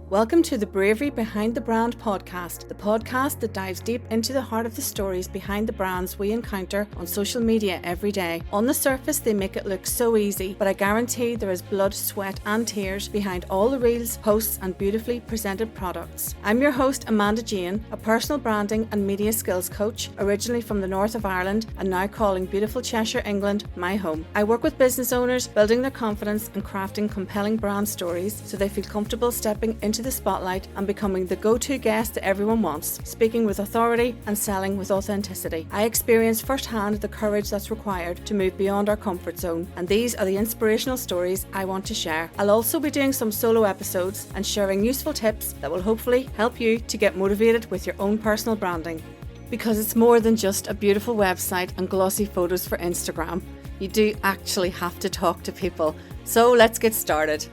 Welcome to the Bravery Behind the Brand podcast, the podcast that dives deep into the heart of the stories behind the brands we encounter on social media every day. On the surface, they make it look so easy, but I guarantee there is blood, sweat and tears behind all the reels, posts and beautifully presented products. I'm your host, Amanda Jane, a personal branding and media skills coach, originally from the north of Ireland and now calling beautiful Cheshire, England, my home. I work with business owners, building their confidence and crafting compelling brand stories so they feel comfortable stepping into the spotlight and becoming the go-to guest that everyone wants, speaking with authority and selling with authenticity. I experienced firsthand the courage that's required to move beyond our comfort zone, and these are the inspirational stories I want to share. I'll also be doing some solo episodes and sharing useful tips that will hopefully help you to get motivated with your own personal branding. Because it's more than just a beautiful website and glossy photos for Instagram. You do actually have to talk to people. So let's get started.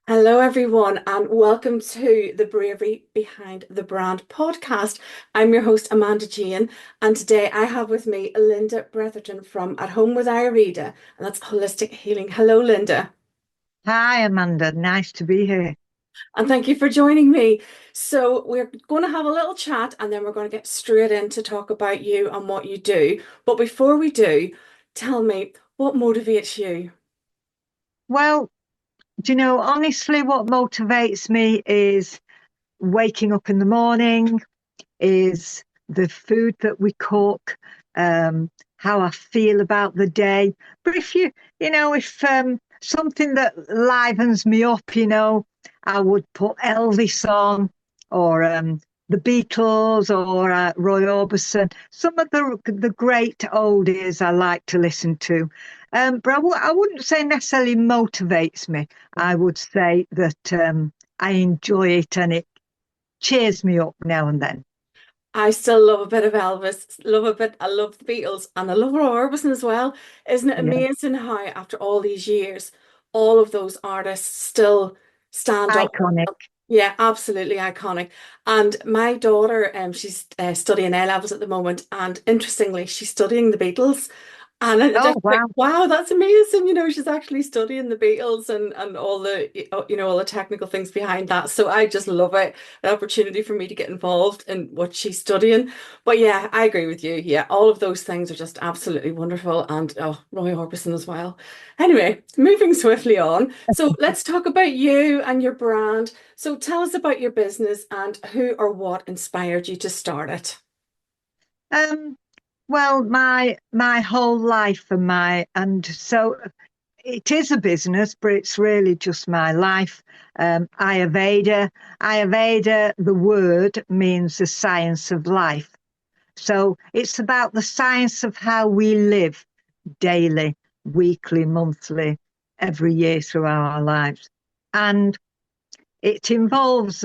Hello everyone and welcome to the Bravery Behind the Brand podcast. I'm your host Amanda Jane, and today I have with me Linda Bretherton from At Home With Ayurveda, and that's holistic healing. Hello Linda. Hi Amanda, nice to be here. And thank you for joining me. So we're going to have a little chat and then we're going to get straight in to talk about you and what you do. But before we do, tell me, what motivates you? Well, do you know, honestly, what motivates me is waking up in the morning, is the food that we cook, how I feel about the day. But if something that livens me up, I would put Elvis on or the Beatles or Roy Orbison, some of the great oldies I like to listen to. But I wouldn't say necessarily motivates me. I would say that I enjoy it and it cheers me up now and then. I still love a bit of Elvis, I love the Beatles and I love Roy Orbison as well. Isn't it Yeah. amazing how after all these years, all of those artists still stand up? Iconic. Yeah, absolutely iconic. And my daughter, she's studying A levels at the moment, and interestingly, she's studying the Beatles. And I Oh, just think, wow. wow, that's amazing. She's actually studying the Beatles and all the, all the technical things behind that. So I just love it, an opportunity for me to get involved in what she's studying. But yeah, I agree with you. Yeah, all of those things are just absolutely wonderful. And oh, Roy Orbison as well. Anyway, moving swiftly on. So let's talk about you and your brand. So tell us about your business and who or what inspired you to start it. Um, well, my whole life and so it is a business, but it's really just my life. Ayurveda, the word means the science of life. So it's about the science of how we live daily, weekly, monthly, every year through our lives. And it involves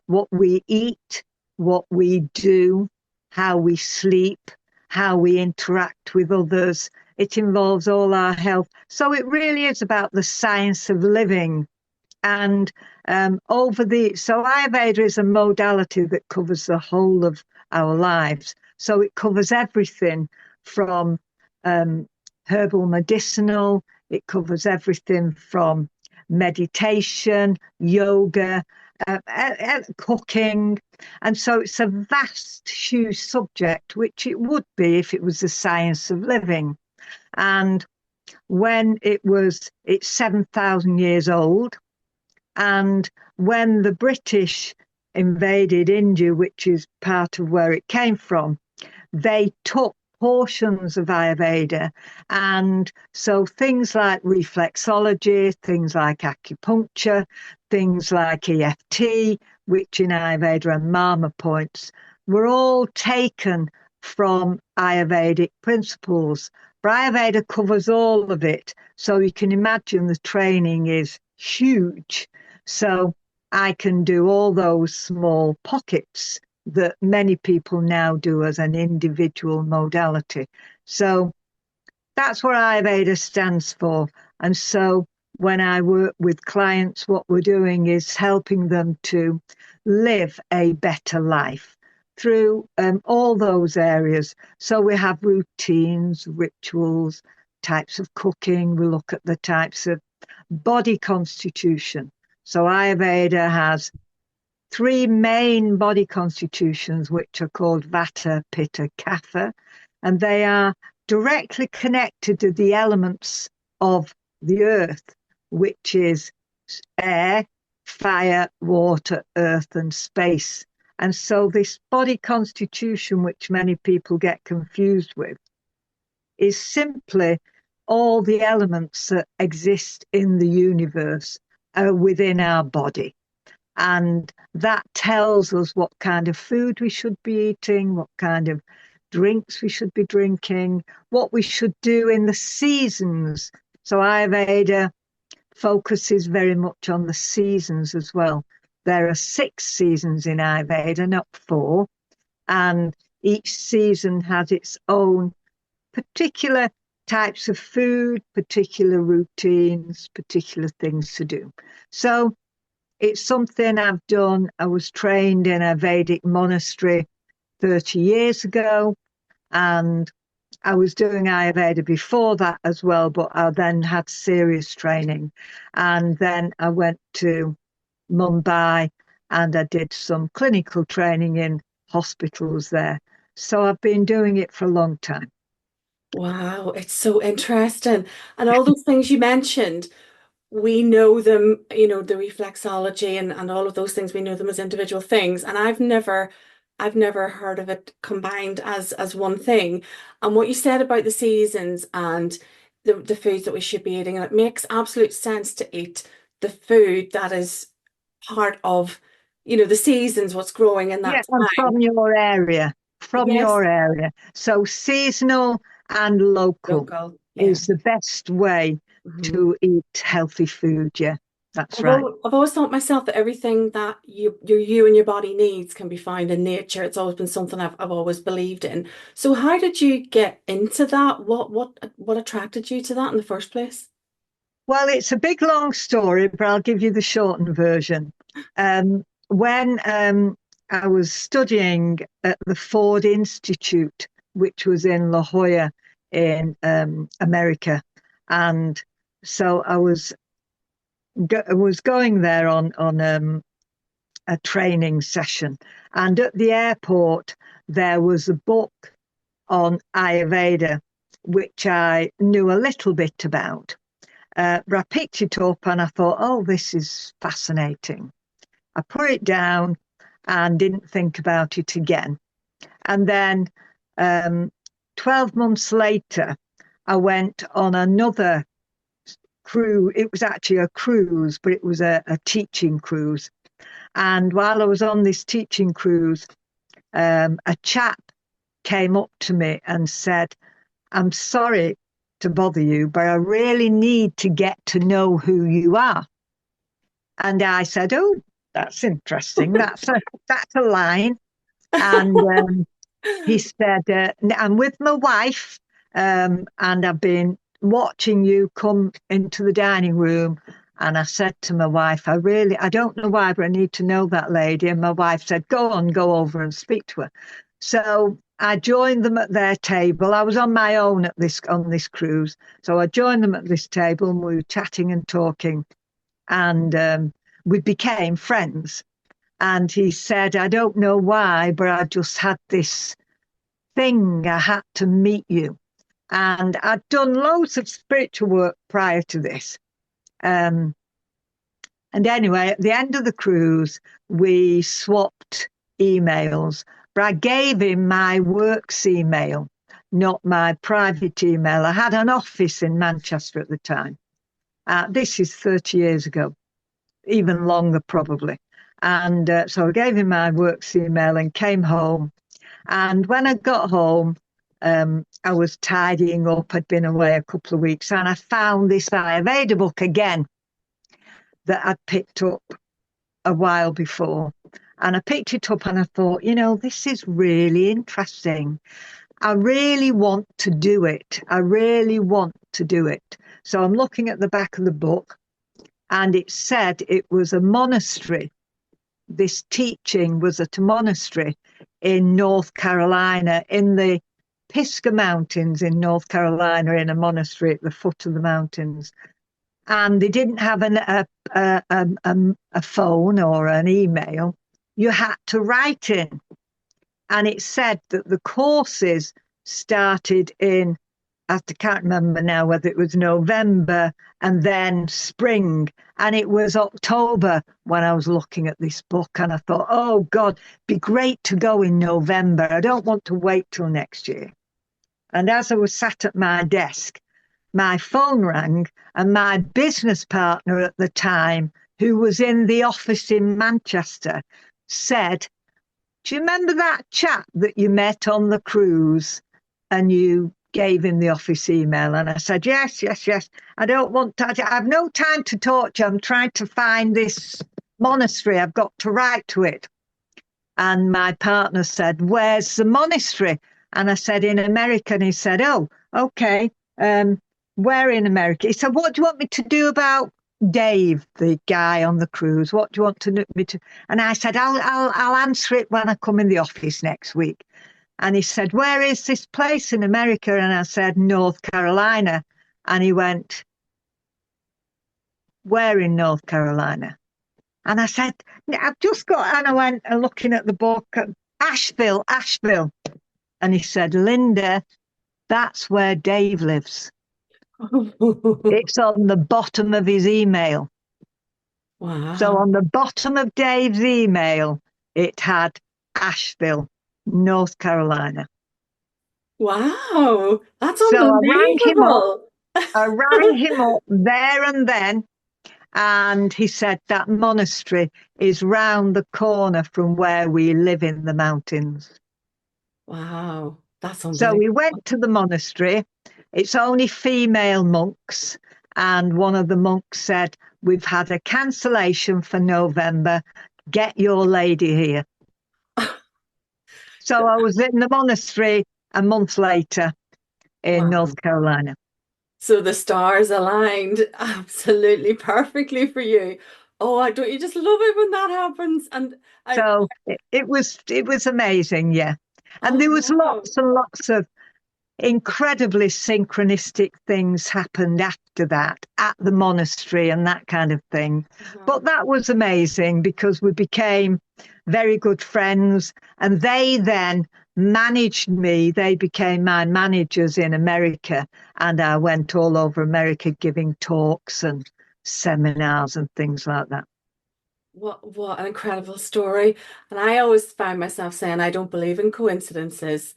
what we eat, what we do, how we sleep, how we interact with others. It involves all our health. So it really is about the science of living. And so Ayurveda is a modality that covers the whole of our lives. So it covers everything from herbal medicinal, it covers everything from meditation, yoga, cooking. And so it's a vast, huge subject, which it would be if it was the science of living. And when it's 7,000 years old. And when the British invaded India, which is part of where it came from, they took portions of Ayurveda. And so things like reflexology, things like acupuncture, things like EFT, which in Ayurveda are Mama points, were all taken from Ayurvedic principles. But Ayurveda covers all of it. So you can imagine the training is huge. So I can do all those small pockets that many people now do as an individual modality. So that's what Ayurveda stands for. And so when I work with clients, what we're doing is helping them to live a better life. through all those areas. So we have routines, rituals, types of cooking. We look at the types of body constitution. So Ayurveda has three main body constitutions, which are called vata, pitta, kapha, and they are directly connected to the elements of the earth, which is air, fire, water, earth, and space. And so this body constitution, which many people get confused with, is simply all the elements that exist in the universe are within our body. And that tells us what kind of food we should be eating, what kind of drinks we should be drinking, what we should do in the seasons. So Ayurveda focuses very much on the seasons as well. There are 6 seasons in Ayurveda, not 4. And each season has its own particular types of food, particular routines, particular things to do. So it's something I've done. I was trained in a Vedic monastery 30 years ago, and I was doing Ayurveda before that as well, but I then had serious training. And then I went to Mumbai and I did some clinical training in hospitals there. So I've been doing it for a long time. Wow, it's so interesting. And all those things you mentioned, we know them, the reflexology and all of those things, we know them as individual things. And I've never heard of it combined as one thing. And what you said about the seasons and the foods that we should be eating, and it makes absolute sense to eat the food that is part of, the seasons, what's growing in Yeah, that and time. from your area, from Yes, your area. So seasonal and local local. Yeah. is the best way Mhm. to eat healthy food. Yeah, that's I've right. always, I've always thought myself that everything that you and your body needs can be found in nature. It's always been something I've always believed in. So how did you get into that? What attracted you to that in the first place? Well, it's a big long story, but I'll give you the shortened version. When I was studying at the Ford Institute, which was in La Jolla in America, and so I was going there on a training session, and at the airport there was a book on Ayurveda, which I knew a little bit about. But I picked it up and I thought, oh, this is fascinating. I put it down and didn't think about it again. And then 12 months later, I went on another cruise. It was actually a cruise, but it was a teaching cruise. And while I was on this teaching cruise, a chap came up to me and said, I'm sorry to bother you, but I really need to get to know who you are. And I said, oh, that's interesting. That's a line. And he said, I'm with my wife, and I've been watching you come into the dining room. And I said to my wife, I don't know why, but I need to know that lady. And my wife said, go over and speak to her. So I joined them at their table. I was on my own on this cruise. So I joined them at this table and we were chatting and talking. And we became friends. And he said, I don't know why, but I just had this thing. I had to meet you. And I'd done loads of spiritual work prior to this. And anyway, at the end of the cruise, we swapped emails, but I gave him my works email, not my private email. I had an office in Manchester at the time. This is 30 years ago, even longer probably. And so I gave him my works email and came home. And when I got home, I was tidying up. I'd been away a couple of weeks and I found this Ayurveda book again that I'd picked up a while before. And I picked it up and I thought, this is really interesting. I really want to do it. I really want to do it. So I'm looking at the back of the book and it said it was a monastery this teaching was at a monastery in North Carolina, in the Pisgah Mountains in North Carolina, in a monastery at the foot of the mountains. And they didn't have a phone or an email. You had to write in. And it said that the courses started in, I can't remember now whether it was November and then spring. And it was October when I was looking at this book. And I thought, oh God, be great to go in November. I don't want to wait till next year. And as I was sat at my desk, my phone rang, and my business partner at the time, who was in the office in Manchester, said, do you remember that chap that you met on the cruise and you gave him the office email? And I said, yes. I don't want to, I have no time to talk to you. I'm trying to find this monastery. I've got to write to it. And my partner said, where's the monastery? And I said, in America. And he said, oh, okay. Where in America? He said, what do you want me to do about Dave, the guy on the cruise? What do you want me to? And I said, I'll answer it when I come in the office next week. And he said, where is this place in America? And I said, North Carolina. And he went, where in North Carolina? And I said, I've just got, and I went and looking at the book, Asheville. And he said, Linda, that's where Dave lives. It's on the bottom of his email. Wow. So on the bottom of Dave's email, it had Asheville, North Carolina. Wow, that's so unbelievable. I rang him up there and then, and he said that monastery is round the corner from where we live in the mountains. Wow, that's unbelievable. So we went to the monastery. It's only female monks. And one of the monks said, we've had a cancellation for November. Get your lady here. So I was in the monastery a month later in North Carolina. So the stars aligned absolutely perfectly for you. Oh, don't you just love it when that happens? And so it was amazing, yeah. And there was lots and lots of incredibly synchronistic things happened after that at the monastery and that kind of thing. But that was amazing because we became very good friends, and they then managed me. They became my managers in America, and I went all over America giving talks and seminars and things like that. What an incredible story. And I always find myself saying I don't believe in coincidences,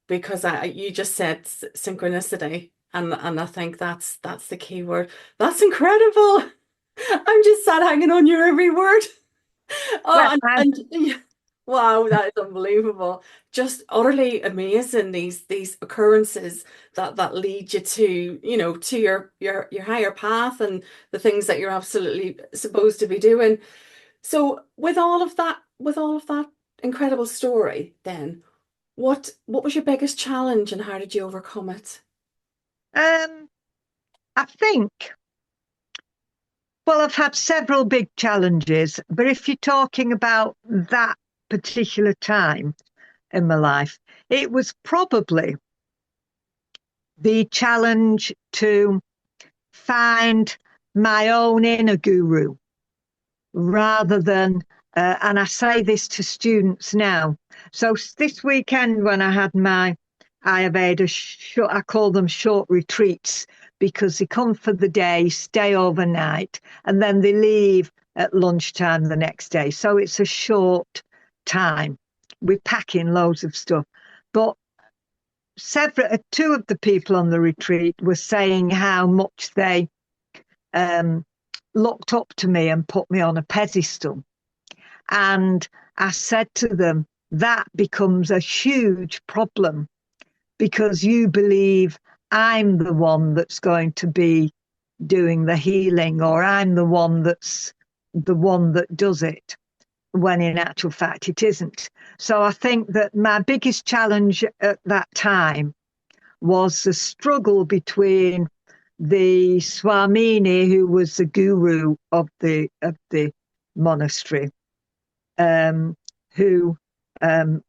because you just said synchronicity, and I think that's the key word. That's incredible. I'm just sat hanging on your every word. Oh, and wow, that is unbelievable. Just utterly amazing, these occurrences that lead you to, to your higher path and the things that you're absolutely supposed to be doing. So with all of that incredible story, then what was your biggest challenge and how did you overcome it? I think, well, I've had several big challenges, but if you're talking about that particular time in my life, it was probably the challenge to find my own inner guru rather than, and I say this to students now. So this weekend when I had my Ayurveda, I call them short retreats, because they come for the day, stay overnight, and then they leave at lunchtime the next day. So it's a short time. We pack in loads of stuff. But two of the people on the retreat were saying how much they looked up to me and put me on a pedestal. And I said to them, that becomes a huge problem, because you believe I'm the one that's going to be doing the healing, or I'm the one that does it, when in actual fact it isn't. So I think that my biggest challenge at that time was the struggle between the Swamini, who was the guru of the monastery, who and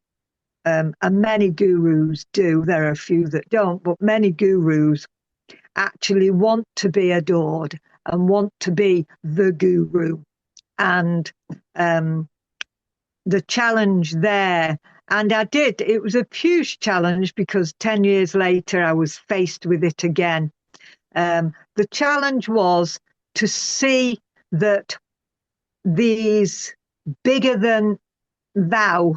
many gurus do. There are a few that don't, but many gurus actually want to be adored and want to be the guru. And the challenge there, and it was a huge challenge because 10 years later I was faced with it again. The challenge was to see that these bigger than thou,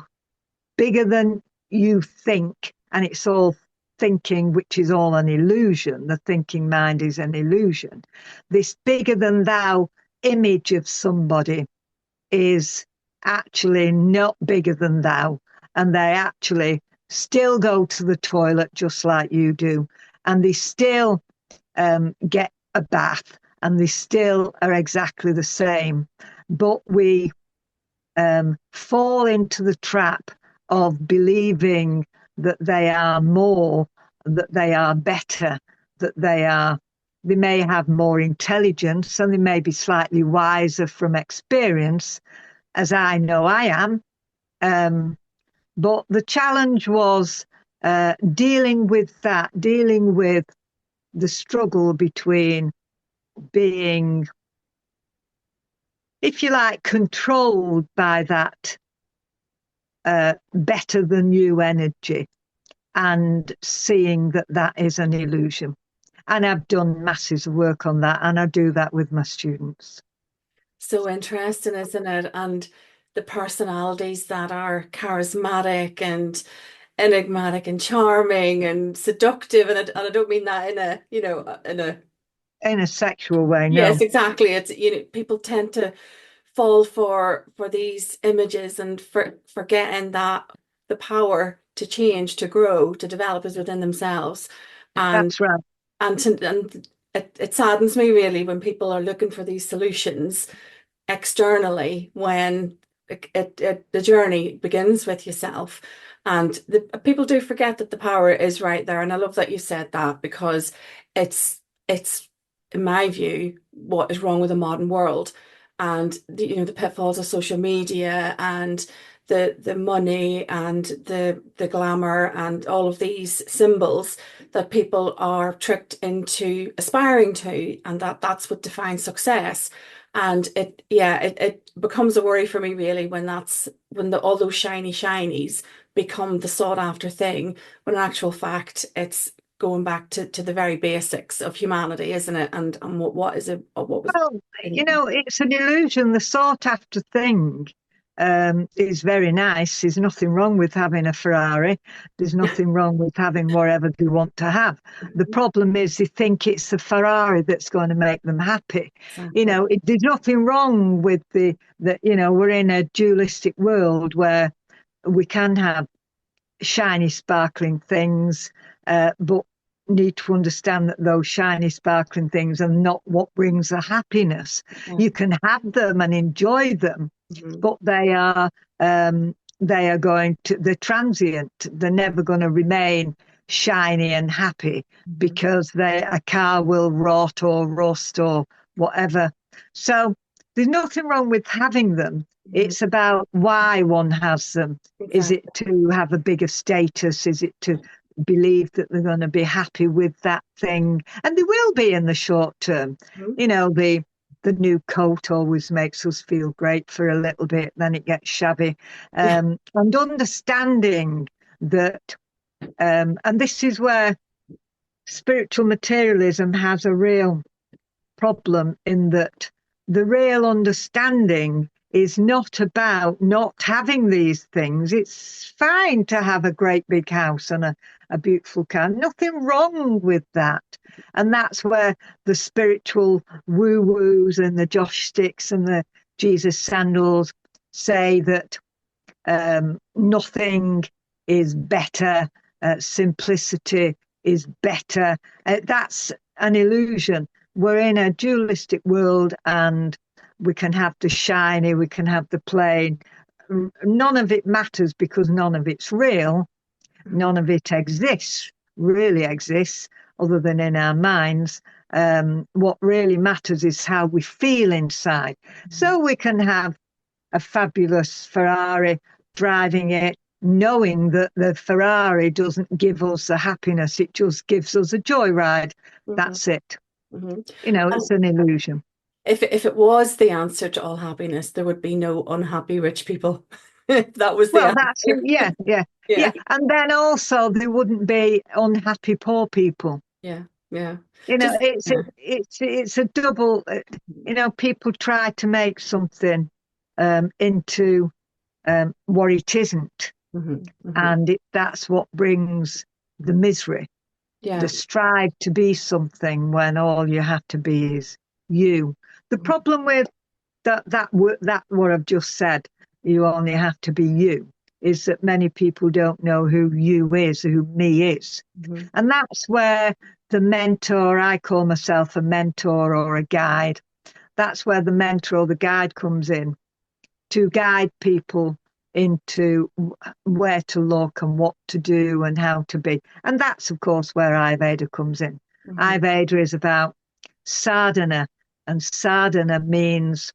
bigger than you think, and it's all thinking, which is all an illusion. The thinking mind is an illusion. This bigger than thou image of somebody is actually not bigger than thou, and they actually still go to the toilet just like you do, and they still get a bath, and they still are exactly the same. But we fall into the trap of believing that they are more, that they are better, that they may have more intelligence, and they may be slightly wiser from experience, as I know I am. But the challenge was dealing with the struggle between being, if you like, controlled by that better than you energy, and seeing that that is an illusion. And I've done masses of work on that, and I do that with my students. So interesting, isn't it? And the personalities that are charismatic and enigmatic and charming and seductive, and I don't mean that in a, In a sexual way, no. yes, exactly. It's, people tend to fall for these images and forgetting that the power to change, to grow, to develop is within themselves. And That's right. and it saddens me really when people are looking for these solutions externally when the journey begins with yourself. And people do forget that the power is right there. And I love that you said that, because it's in my view what is wrong with the modern world, and the pitfalls of social media and the money and the glamour and all of these symbols that people are tricked into aspiring to, and that's what defines success. And it becomes a worry for me really when all those shiny shinies become the sought after thing, when in actual fact it's going back to the very basics of humanity, isn't it? And what is it? What was Well, it's an illusion. The sought after thing is very nice. There's nothing wrong with having a Ferrari. There's nothing wrong with having whatever they want to have. The problem is they think it's the Ferrari that's going to make them happy. exactly. There's nothing wrong with we're in a dualistic world where we can have shiny, sparkling things, but need to understand that those shiny, sparkling things are not what brings the happiness. Yeah. You can have them and enjoy them, but they're transient. They're never going to remain shiny and happy, because a car will rot or rust or whatever. So there's nothing wrong with having them. It's about why one has them. Exactly. Is it to have a bigger status? Is it to believe that they're going to be happy with that thing? And they will be in the short term. The new coat always makes us feel great for a little bit, then it gets shabby. And understanding that, and this is where spiritual materialism has a real problem, in that the real understanding is not about not having these things. It's fine to have a great big house and a beautiful car. Nothing wrong with that. And that's where the spiritual woo-woos and the Josh sticks and the Jesus sandals say that nothing is better, simplicity is better. That's an illusion. We're in a dualistic world, and we can have the shiny, we can have the plain. None of it matters, because none of it's real. None of it really exists, other than in our minds. What really matters is how we feel inside. So we can have a fabulous Ferrari, driving it, knowing that the Ferrari doesn't give us the happiness, it just gives us a joyride. That's it. It's an illusion. If it was the answer to all happiness, there would be no unhappy rich people. That was the Well, that's answer. yeah. And then also there wouldn't be unhappy poor people. Yeah. It's Just yeah. it's a double. People try to make something into what it isn't, and that's what brings the misery. Yeah. The strive to be something when all you have to be is you. The problem with that what I've just said, you only have to be you, is that many people don't know who you is, who me is. And that's where the mentor, I call myself a mentor or a guide, that's where the mentor or the guide comes in to guide people into where to look and what to do and how to be. And that's, of course, where Ayurveda comes in. Ayurveda is about sadhana, and sadhana means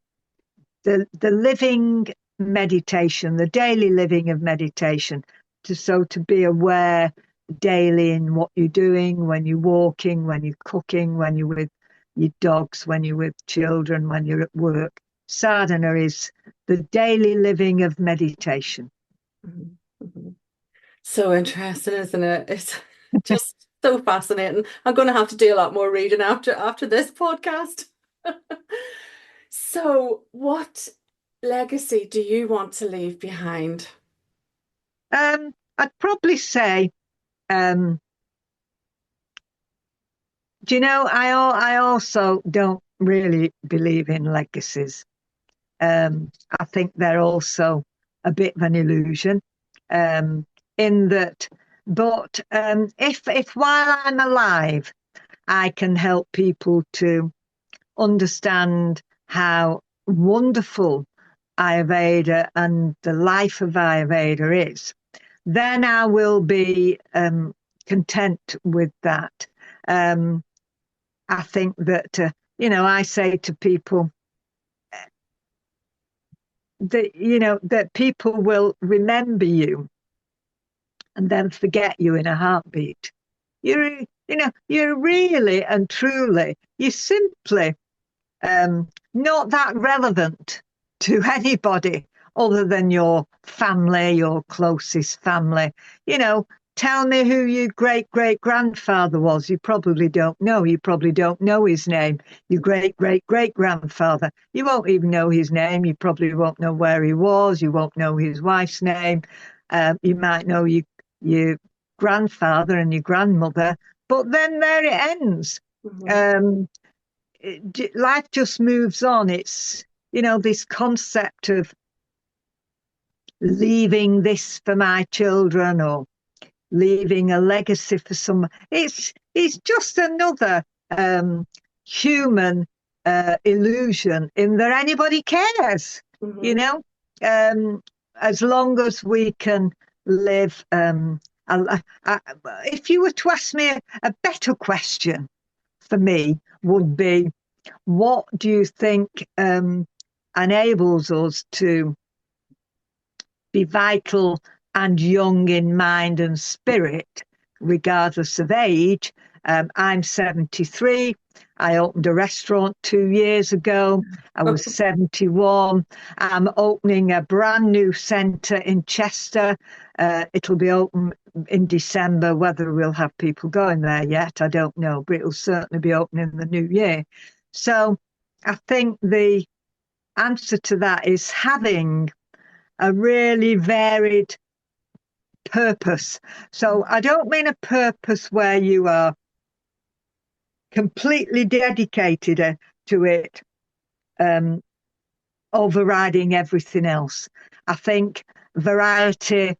the living meditation, the daily living of meditation. To be aware daily in what you're doing, when you're walking, when you're cooking, when you're with your dogs, when you're with children, when you're at work. Sadhana is the daily living of meditation. So interesting, isn't it? It's just so fascinating. I'm going to have to do a lot more reading after this podcast. So, what legacy do you want to leave behind? I'd probably say, I also don't really believe in legacies. I think they're also a bit of an illusion, in that. But if while I'm alive, I can help people to understand how wonderful Ayurveda and the life of Ayurveda is, then I will be content with that. I think that, I say to people that people will remember you and then forget you in a heartbeat. You're really and truly, you're simply not that relevant to anybody other than your family, your closest family. Tell me who your great-great-grandfather was. You probably don't know. You probably don't know his name. Your great-great-great-grandfather. You won't even know his name. You probably won't know where he was. You won't know his wife's name. You might know your grandfather and your grandmother, but then there it ends. Life just moves on. It's, this concept of leaving this for my children or leaving a legacy for someone. It's just another human illusion in that anybody cares, as long as we can live. If you were to ask me a better question for me would be, what do you think enables us to be vital and young in mind and spirit, regardless of age? I'm 73. I opened a restaurant 2 years ago. I was 71. I'm opening a brand new centre in Chester. It'll be open in December. Whether we'll have people going there yet, I don't know, but it'll certainly be open in the new year. So I think the answer to that is having a really varied purpose. So I don't mean a purpose where you are completely dedicated to it, overriding everything else. I think variety,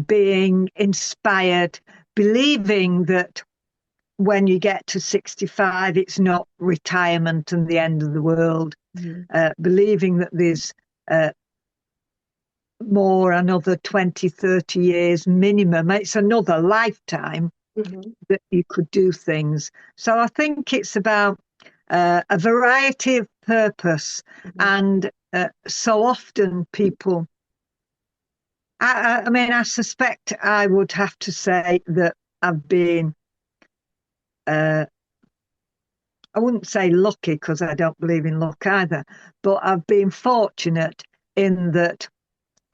being inspired, believing that when you get to 65, it's not retirement and the end of the world, believing that there's another 20, 30 years minimum. It's another lifetime that you could do things. So I think it's about a variety of purpose and so often people, I mean, I suspect I would have to say that I've been, uh, I wouldn't say lucky because I don't believe in luck either, but I've been fortunate in that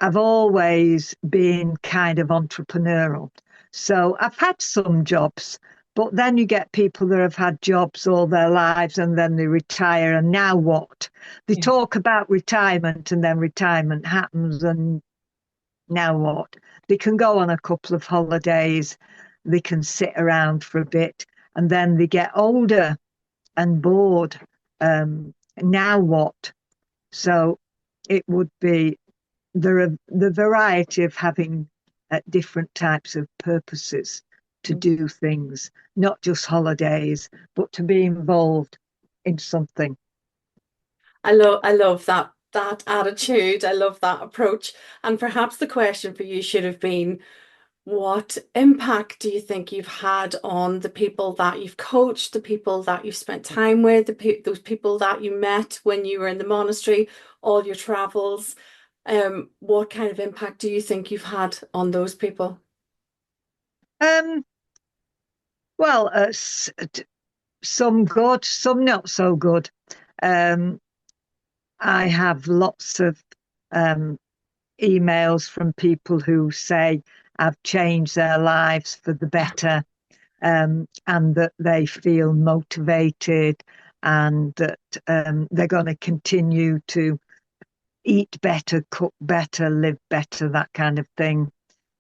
I've always been kind of entrepreneurial. So I've had some jobs, but then you get people that have had jobs all their lives and then they retire. And now what? They Yeah. talk about retirement and then retirement happens. And now what? They can go on a couple of holidays, they can sit around for a bit, and then they get older and bored. Now what? So it would be the variety of having different types of purposes to do things, not just holidays, but to be involved in something. I love that attitude. I love that approach. And perhaps the question for you should have been, what impact do you think you've had on the people that you've coached, the people that you've spent time with, those people that you met when you were in the monastery, all your travels? What kind of impact do you think you've had on those people? Um, well, some good, some not so good. Um, I have lots of um, emails from people who say I've changed their lives for the better, and that they feel motivated and that they're going to continue to eat better, cook better, live better, that kind of thing.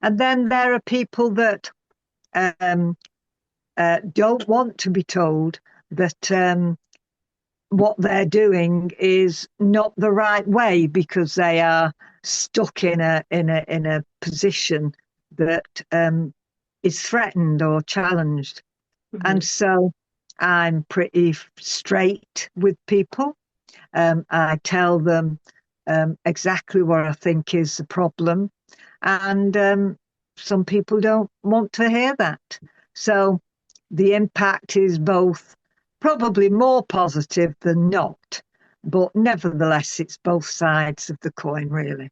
And then there are people that um, don't want to be told that what they're doing is not the right way because they are stuck in a position that is threatened or challenged. And Mhm. so I'm pretty straight with people. I tell them exactly what I think is the problem. And some people don't want to hear that. So the impact is both probably more positive than not. But nevertheless, it's both sides of the coin, really.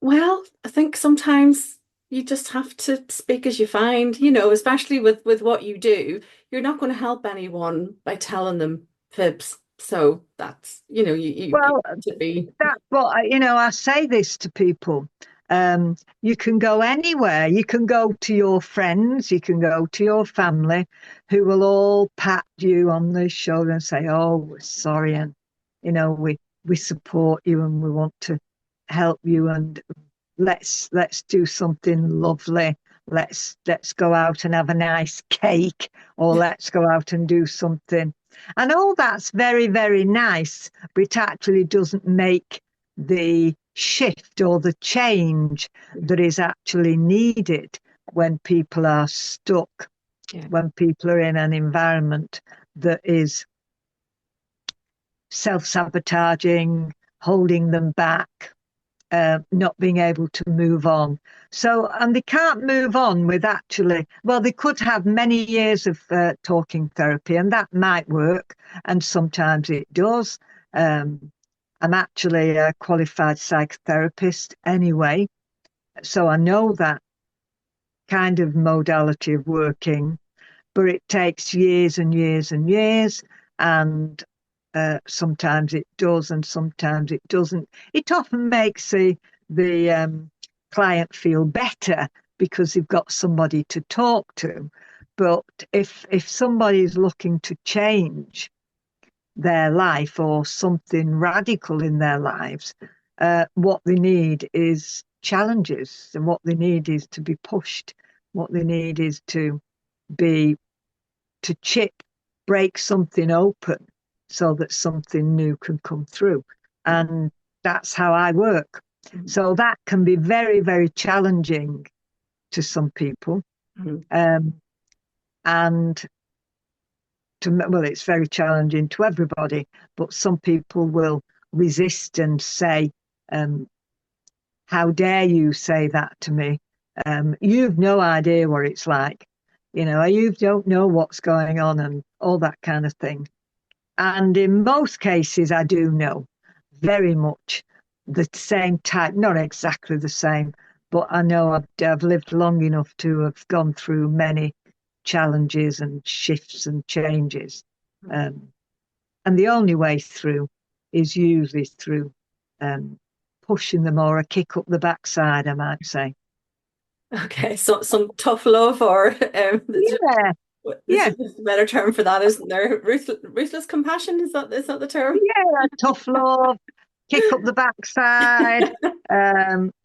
Well, I think sometimes you just have to speak as you find, especially with what you do. You're not going to help anyone by telling them fibs. So that's, you Well, have to be. that's what I say this to people. You can go anywhere. You can go to your friends, you can go to your family, who will all pat you on the shoulder and say, "Oh, we're sorry, and we support you and we want to help you, and let's do something lovely. Let's go out and have a nice cake, or let's go out and do something." And all that's very, very nice, but it actually doesn't make the shift or the change that is actually needed when people are stuck, Yeah. when people are in an environment that is self-sabotaging, holding them back, not being able to move on. So, and they can't move on with actually, well, they could have many years of talking therapy, and that might work, and sometimes it does. I'm actually a qualified psychotherapist anyway, so I know that kind of modality of working, but it takes years and years and years, and sometimes it does, and sometimes it doesn't. It often makes the client feel better because you've got somebody to talk to. But if somebody is looking to change their life or something radical in their lives, what they need is challenges, and what they need is to be pushed. What they need is be to chip, break something open so that something new can come through. And that's how I work. Mhm. So that can be very, very challenging to some people. Mhm. Um, and well, it's very challenging to everybody, but some people will resist and say, um, how dare you say that to me? You've no idea what it's like. You don't know what's going on and all that kind of thing. And in most cases, I do know, very much the same type, not exactly the same, but I know I've lived long enough to have gone through many challenges and shifts and changes. And the only way through is usually through pushing them, or a kick up the backside, I might say. Okay, so some tough love, or Yeah, there's yeah, a better term for that, isn't there? Ruthless compassion, is that the term? yeah. Tough love, kick up the backside.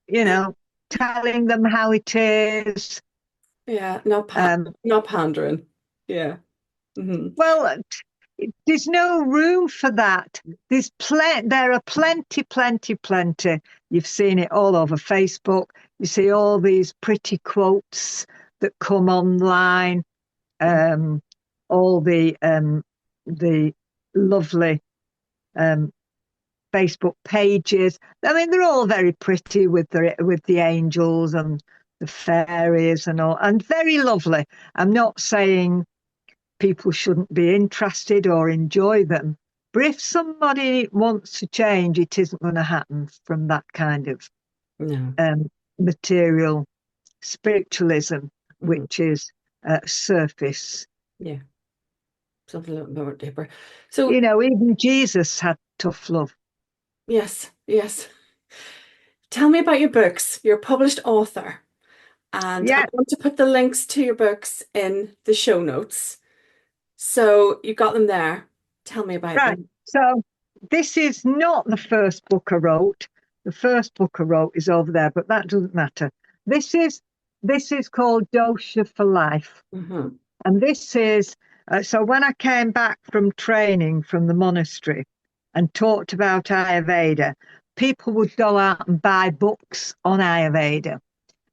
You know, telling them how it is. Yeah, Um, not pandering. Yeah. Hmm. well, there's no room for that. There are plenty. You've seen it all over Facebook. You see all these pretty quotes that come online. All the lovely um, Facebook pages. I mean, they're all very pretty with the angels and the fairies and all, and very lovely. I'm not saying people shouldn't be interested or enjoy them, but if somebody wants to change, it isn't going to happen from that kind of No. material spiritualism, Hmm. which is surface. Yeah, something a little more deeper. So, You know, even Jesus had tough love. yes, yes. Tell me about your books. You're a published author, and I'm Yeah, going to put the links to your books in the show notes. So you got them there. Tell me about right. them. So this is not the first book I wrote. The first book I wrote is over there, but that doesn't matter. This is this is called Dosha for Life. Hmm. And this is so when I came back from training from the monastery and talked about Ayurveda, people would go out and buy books on Ayurveda,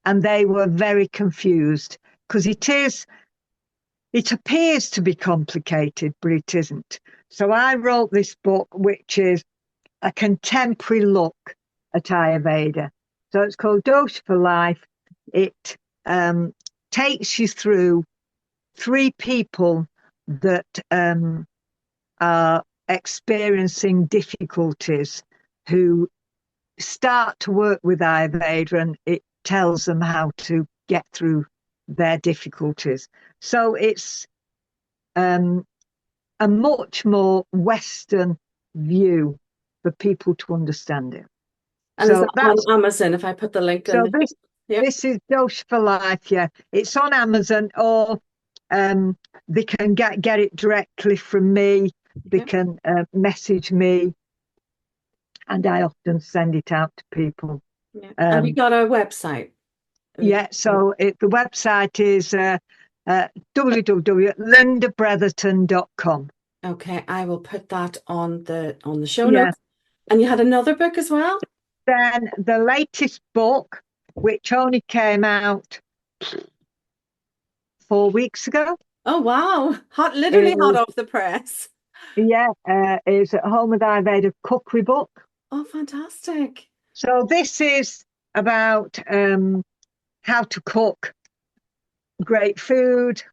and they were very confused because it appears to be complicated, but it isn't. So I wrote this book, which is a contemporary look at Ayurveda. So it's called Dosha for Life. It takes you through three people that are experiencing difficulties who start to work with Ayurveda, and it tells them how to get through their difficulties. So it's um, a much more Western view for people to understand it. And is that So on that's Amazon if I put the link in so there? this Yeah. this is Dosha for Life. Yeah, it's on Amazon, or um, they can get it directly from me. They Yeah. can message me, and I often send it out to people. Yeah. Have you Um, got a website? yeah, so the website is www.lindabretherton.com. Okay, I will put that on the show Yeah. notes. And you had another book as well? Then the latest book, which only came out 4 weeks ago, Oh wow. Literally hot is off the press. is at Home With Ayurveda cookbook. Oh, fantastic. So this is about how to cook great food,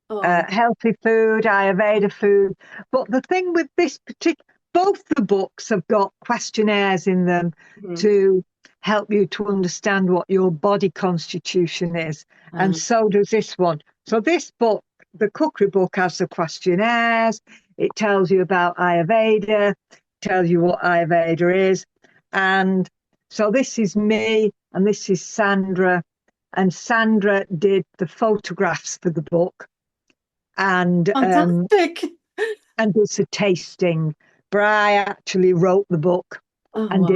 Oh. healthy food, Ayurveda food. But the thing with this particular, both the books have got questionnaires in them Mhm. to help you to understand what your body constitution is. And so does this one. So this book, the cookery book, has the questionnaires. It tells you about Ayurveda, tells you what Ayurveda is. And so this is me, and this is Sandra. And Sandra did the photographs for the book, and Fantastic. it's a tasting. But I actually wrote the book Oh and wow.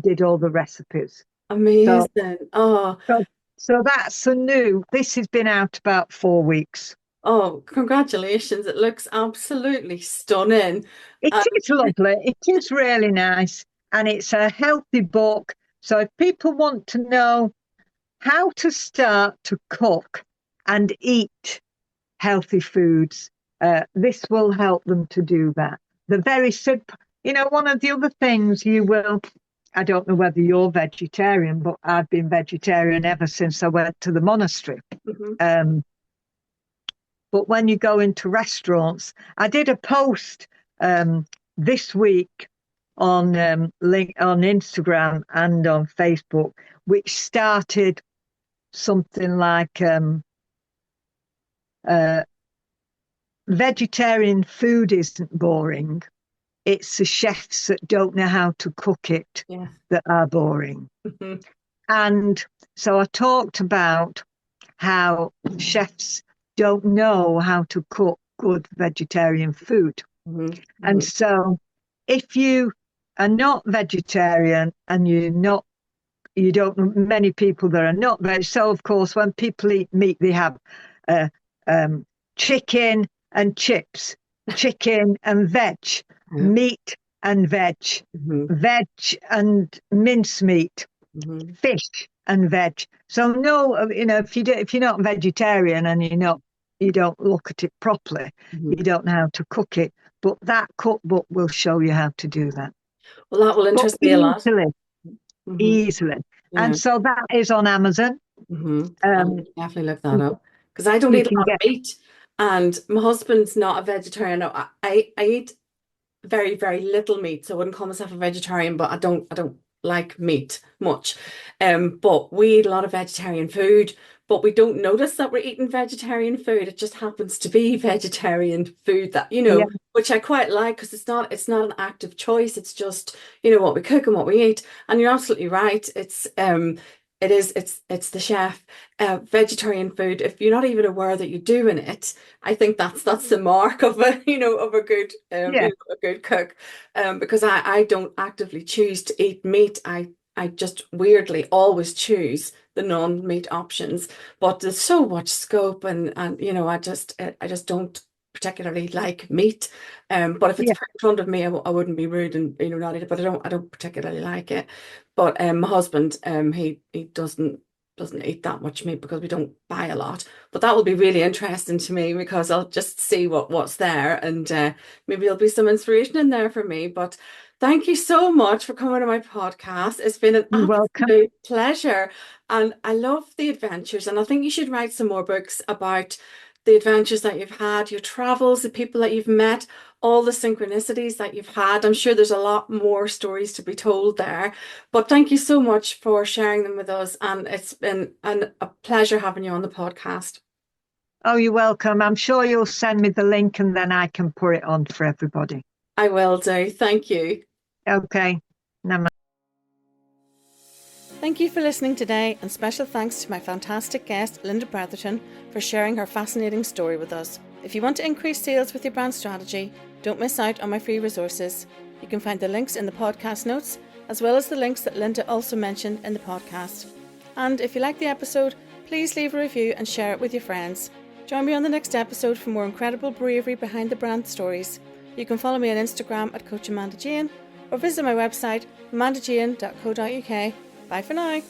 did all the recipes. So Amazing. Oh, so so that's a new. This has been out about 4 weeks. oh, congratulations. It looks absolutely stunning. It Um, is lovely. It is really nice, and it's a healthy book. So if people want to know how to start to cook and eat healthy foods, this will help them to do that. The very simple, one of the other things you will, I don't know whether you're vegetarian, but I've been vegetarian ever since I went to the monastery. mhm. Um, but when you go into restaurants, I did a post this week on link on Instagram and on Facebook, which started something like vegetarian food isn't boring. It's the chefs that don't know how to cook it that are boring. Mm-hmm. And so I talked about how chefs don't know how to cook good vegetarian food. Mm-hmm. And so if you are not vegetarian and many people that are not veg. So of course, when people eat meat, they have chicken and chips, chicken and veg, meat and veg, veg and mincemeat, fish and veg. So no, if you're not vegetarian and you don't look at it properly, you don't know how to cook it. But that cookbook will show you how to do that. Well, that will interest me a lot. Easily. Yeah. And so that is on Amazon. I'll definitely look that up, because I don't eat a lot of meat, and my husband's not a vegetarian. I eat very, very little meat, so I wouldn't call myself a vegetarian, but I don't like meat much. But we eat a lot of vegetarian food, but we don't notice that we're eating vegetarian food. It just happens to be vegetarian food that, which I quite like, because it's not an active choice. It's just, what we cook and what we eat. And you're absolutely right. It's the chef. Vegetarian food, if you're not even aware that you're doing it, I think that's the mark of a good a good cook. Because I don't actively choose to eat meat. I just weirdly always choose the non-meat options, but there's so much scope, and I just don't particularly like meat. But if it's put in front of me, I wouldn't be rude and not eat it. But I don't particularly like it. But my husband, he doesn't eat that much meat, because we don't buy a lot. But that will be really interesting to me, because I'll just see what's there, and maybe there'll be some inspiration in there for me. But thank you so much for coming to my podcast. It's been an absolute pleasure, and I love the adventures, and I think you should write some more books about the adventures that you've had, your travels, the people that you've met, all the synchronicities that you've had. I'm sure there's a lot more stories to be told there. But thank you so much for sharing them with us. And it's been a pleasure having you on the podcast. Oh, you're welcome. I'm sure you'll send me the link, and then I can put it on for everybody. I will do. Thank you. Okay. Thank you for listening today, and special thanks to my fantastic guest, Linda Bretherton, for sharing her fascinating story with us. If you want to increase sales with your brand strategy, don't miss out on my free resources. You can find the links in the podcast notes, as well as the links that Linda also mentioned in the podcast. And if you like the episode, please leave a review and share it with your friends. Join me on the next episode for more incredible bravery behind the brand stories. You can follow me on Instagram at Coach Amanda Jane, or visit my website, amandajane.co.uk. Bye for now.